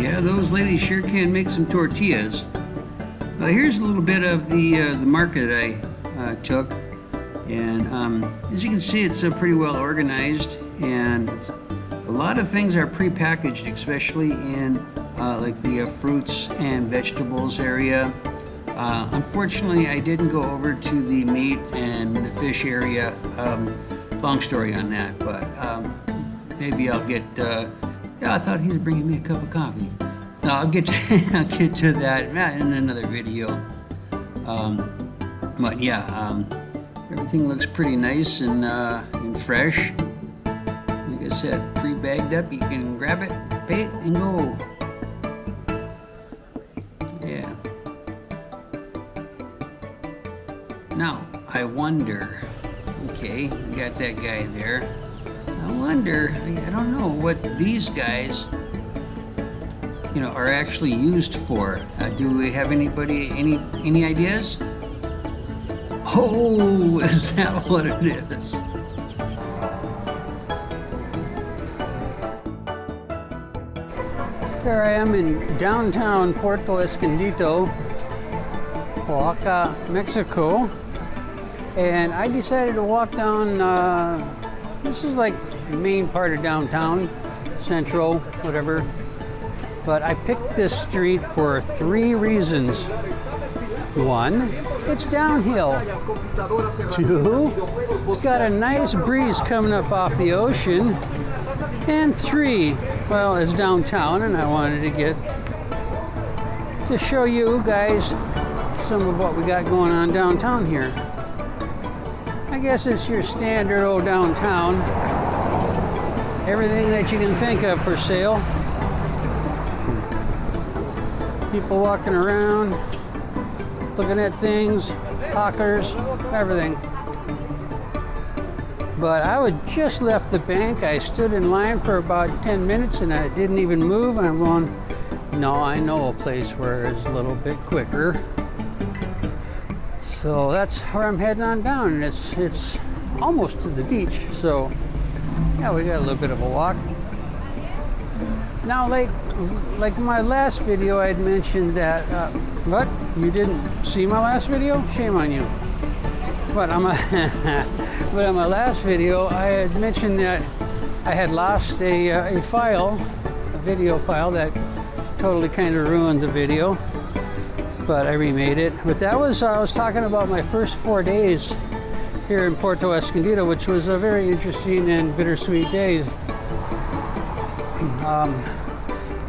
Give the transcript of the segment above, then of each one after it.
Yeah, those ladies sure can make some tortillas. Here's a little bit of the market I took, and as you can see, it's pretty well organized, and a lot of things are pre-packaged, especially in like the fruits and vegetables area. Unfortunately, I didn't go over to the meat and the fish area. Long story on that, but maybe I'll get. Yeah, I thought he was bringing me a cup of coffee. No, I'll get to that in another video. But yeah, everything looks pretty nice and fresh. Like I said, pre-bagged up. You can grab it, pay it, and go. Yeah. Now, I wonder. Okay, we got that guy there. I wonder. I don't know what these guys, are actually used for. Do we have anybody any ideas? Oh, is that what it is? Here I am in downtown Puerto Escondido, Oaxaca, Mexico, and I decided to walk down. This is like the main part of downtown, central, whatever. But I picked this street for 3 reasons. 1, it's downhill. 2, it's got a nice breeze coming up off the ocean. And 3, well, it's downtown, and I wanted to show you guys some of what we got going on downtown here. I guess it's your standard old downtown. Everything that you can think of for sale. People walking around, looking at things, hawkers, everything. But I had just left the bank. I stood in line for about 10 minutes and I didn't even move. And I'm going, no, I know a place where it's a little bit quicker. So that's where I'm heading on down. And it's almost to the beach. So yeah, we got a little bit of a walk. Now, like my last video, I had mentioned that, what? You didn't see my last video? Shame on you. But on my last video, I had mentioned that I had lost a video file that totally kind of ruined the video. But I remade it. But that was, I was talking about my first 4 days here in Puerto Escondido, which was a very interesting and bittersweet day.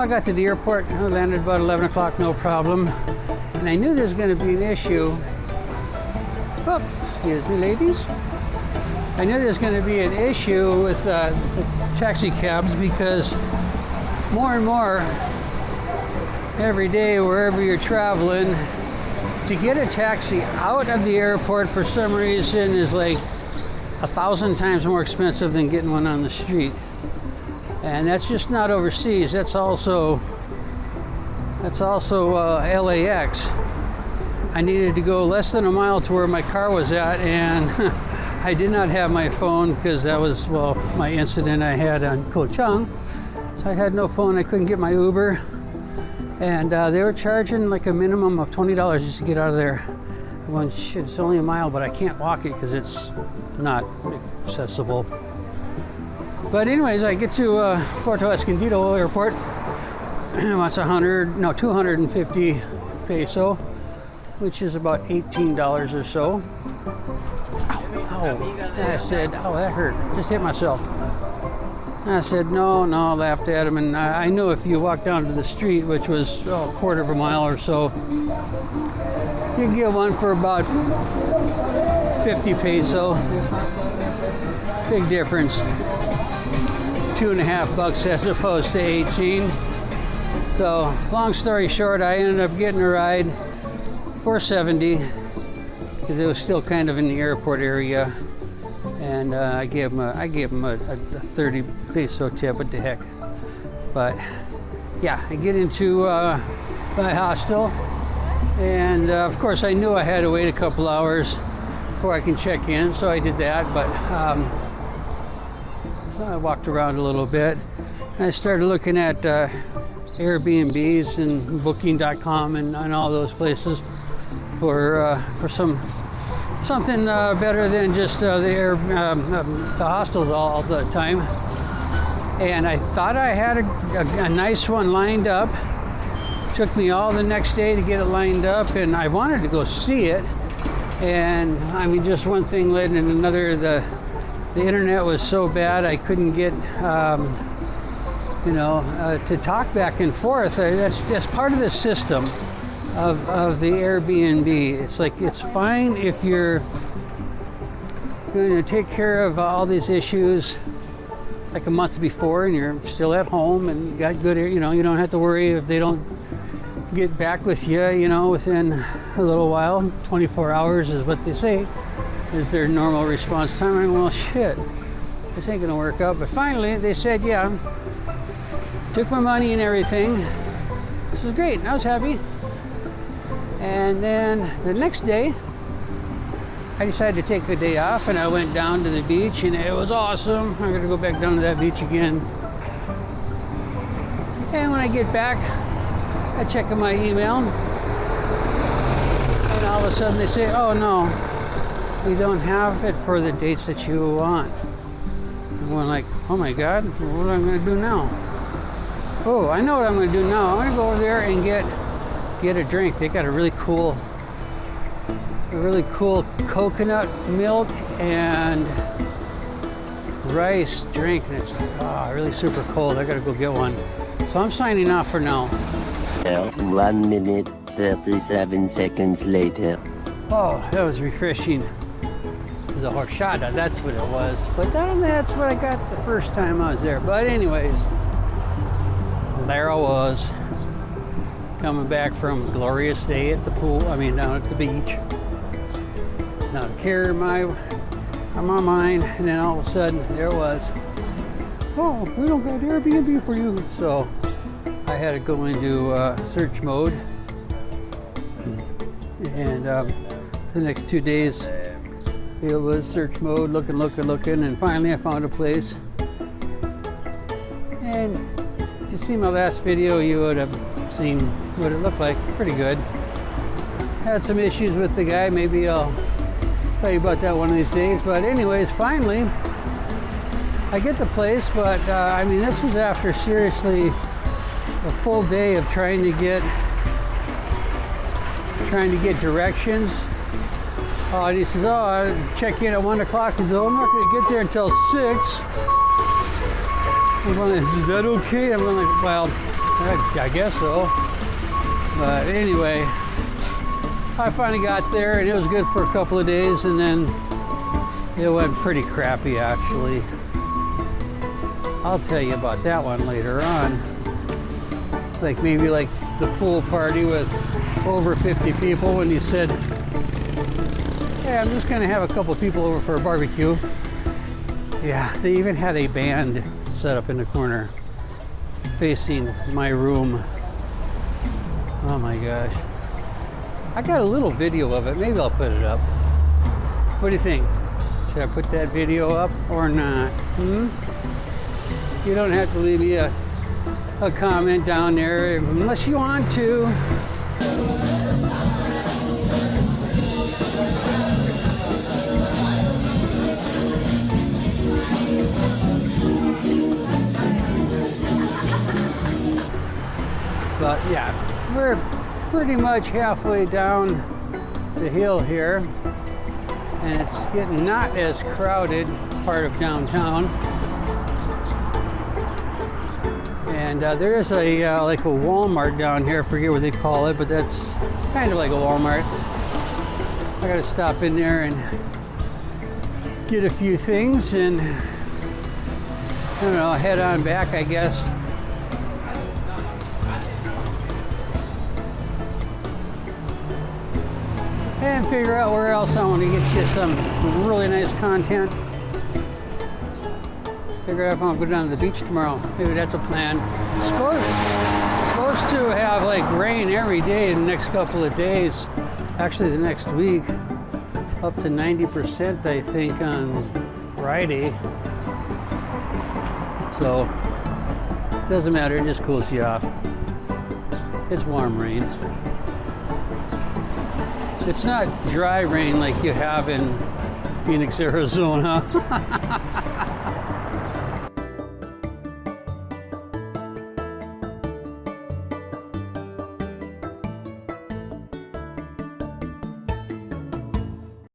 I got to the airport, I landed about 11 o'clock, no problem. And I knew there was going to be an issue. Oh, excuse me, ladies. I knew there was going to be an issue with taxi cabs because more and more every day, wherever you're traveling, to get a taxi out of the airport for some reason is like 1,000 times more expensive than getting one on the street. And that's just not overseas. That's also LAX. I needed to go less than a mile to where my car was at, and I did not have my phone because that was, well, my incident I had on Koh Chang. So I had no phone. I couldn't get my Uber, and they were charging like a minimum of $20 just to get out of there. I went, shit, it's only a mile, but I can't walk it because it's not accessible. But anyways, I get to Puerto Escondido airport. It's 250 peso, which is about $18 or so. Ow. And I said, oh, that hurt. Just hit myself. And I said, no, I laughed at him. And I knew if you walk down to the street, which was a quarter of a mile or so, you can get one for about 50 peso. Big difference. $2.50 as opposed to 18. So long story short, I ended up getting a ride for 70 because it was still kind of in the airport area, and I gave him a 30 peso tip. What the heck? But yeah, I get into my hostel, and of course I knew I had to wait a couple hours before I can check in, so I did that. But I walked around a little bit, and I started looking at Airbnbs and Booking.com and all those places for something better than just the hostels all the time. And I thought I had a nice one lined up. Took me all the next day to get it lined up, and I wanted to go see it. And I mean, just one thing led to another. The internet was so bad I couldn't get to talk back and forth. That's part of the system of the Airbnb. It's like, it's fine if you're going to take care of all these issues like a month before and you're still at home and got good, you don't have to worry if they don't get back with you, within a little while. 24 hours is what they say is their normal response time. And well, shit, this ain't gonna work out. But finally they said, yeah, took my money and everything. This is great, I was happy. And then the next day I decided to take the day off, and I went down to the beach, and it was awesome. I'm gonna go back down to that beach again. And when I get back, I check in my email, and all of a sudden they say, oh no, we don't have it for the dates that you want. I'm going like, oh my God, what am I gonna do now? Oh, I know what I'm gonna do now. I'm gonna go over there and get a drink. They got a really cool coconut milk and rice drink, and it's really super cold. I gotta go get one. So I'm signing off for now. 1 minute 37 seconds later. Oh, that was refreshing. The horchata, that's what it was. But that's what I got the first time I was there. But anyways, there I was, coming back from a glorious day at the pool. Down at the beach. Not a care in my mind, and then all of a sudden there it was. Oh, we don't got Airbnb for you. So I had to go into search mode, and the next 2 days it was search mode, looking, and finally I found a place. And if you see my last video, you would have seen what it looked like. Pretty good. Had some issues with the guy. Maybe I'll tell you about that one of these days. But anyways, finally I get the place. But this was after seriously a full day of trying to get directions. And he says, I check in at 1 o'clock. He says, I'm not going to get there until 6. I'm going, is that okay? I'm going like, well, I guess so. But anyway, I finally got there, and it was good for a couple of days, and then it went pretty crappy, actually. I'll tell you about that one later on. Like maybe like the pool party with over 50 people, when you said, hey, I'm just going to have a couple of people over for a barbecue. Yeah, they even had a band set up in the corner facing my room. Oh my gosh. I got a little video of it. Maybe I'll put it up. What do you think? Should I put that video up or not? You don't have to leave me a comment down there unless you want to. But yeah, we're pretty much halfway down the hill here, and it's getting not as crowded part of downtown. And there is a like a Walmart down here. I forget what they call it, but that's kind of like a Walmart. I gotta stop in there and get a few things, and I don't know, head on back, I guess. And figure out where else I want to get you some really nice content. Figure out if I want to go down to the beach tomorrow. Maybe that's a plan. It's supposed to have like rain every day in the next couple of days. Actually, the next week, up to 90%, I think, on Friday. So, doesn't matter, it just cools you off. It's warm rain. It's not dry rain like you have in Phoenix, Arizona.